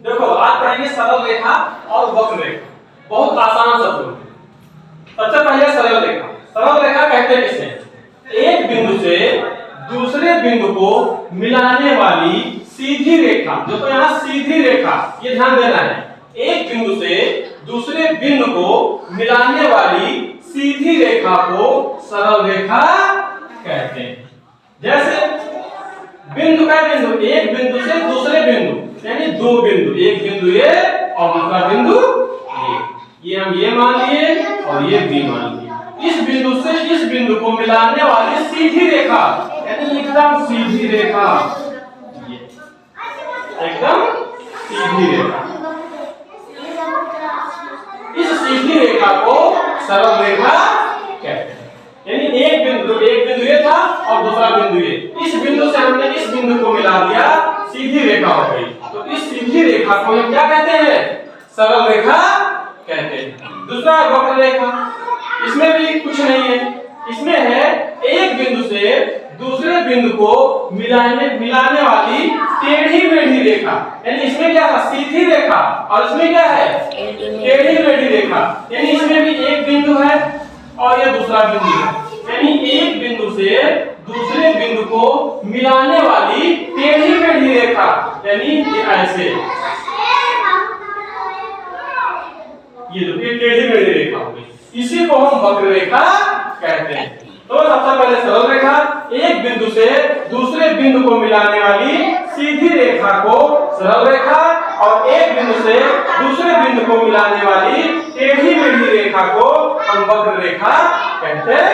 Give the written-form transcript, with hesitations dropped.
देखो आज पढ़ेंगे सरल रेखा और वक्र रेखा। बहुत आसान शब्द है। सबसे पहले सरल रेखा। सरल रेखा कहते हैं किसे? एक बिंदु से दूसरे बिंदु को मिलाने वाली सीधी रेखा। देखो यहाँ सीधी रेखा, ये ध्यान देना है। एक बिंदु से दूसरे बिंदु को मिलाने वाली सीधी रेखा को सरल रेखा कहते हैं। जैसे बिंदु का बिंदु, एक बिंदु से दूसरे बिंदु यानी दो बिंदु, एक बिंदु ए और दूसरा बिंदु ए, ये हम ये मान लिए और ये बी मान लिए। इस बिंदु से इस बिंदु को मिलाने वाली सीधी रेखा यानी एकदम सीधी रेखा, एकदम सीधी रेखा, इस सीधी रेखा को सरल रेखा कहते हैं। यानी एक बिंदु ये था और दूसरा बिंदु ये, इस बिंदु से हमने इस बिंदु को मिला दिया, सीधी रेखा हो गई। तो इस सीधी रेखा को हम क्या कहते हैं? सरल रेखा कहते हैं। दूसरा वक्र रेखा, इसमें भी कुछ नहीं है। इसमें है एक बिंदु से दूसरे बिंदु को मिलाने वाली टेढ़ी मेढ़ी रेखा। यानी इसमें क्या था? सीधी रेखा, और इसमें क्या है? टेढ़ी मेढ़ी रेखा। यानी इसमें भी एक बिंदु है और ये दूसरा बिंदु है। यानी एक बिंदु से दूसरे बिंदु को मिलाने वाली टेढ़ी मेढ़ी रेखा, यानी ऐसे, ये टेढ़ी मेढ़ी रेखा हो गई। इसी को हम वक्र रेखा कहते हैं। तो सबसे पहले सरल रेखा, एक बिंदु से दूसरे बिंदु को मिलाने वाली सीधी रेखा को सरल रेखा, और एक बिंदु से दूसरे बिंदु को मिलाने वाली टेढ़ी मेढ़ी रेखा को हम वक्र रेखा कहते हैं।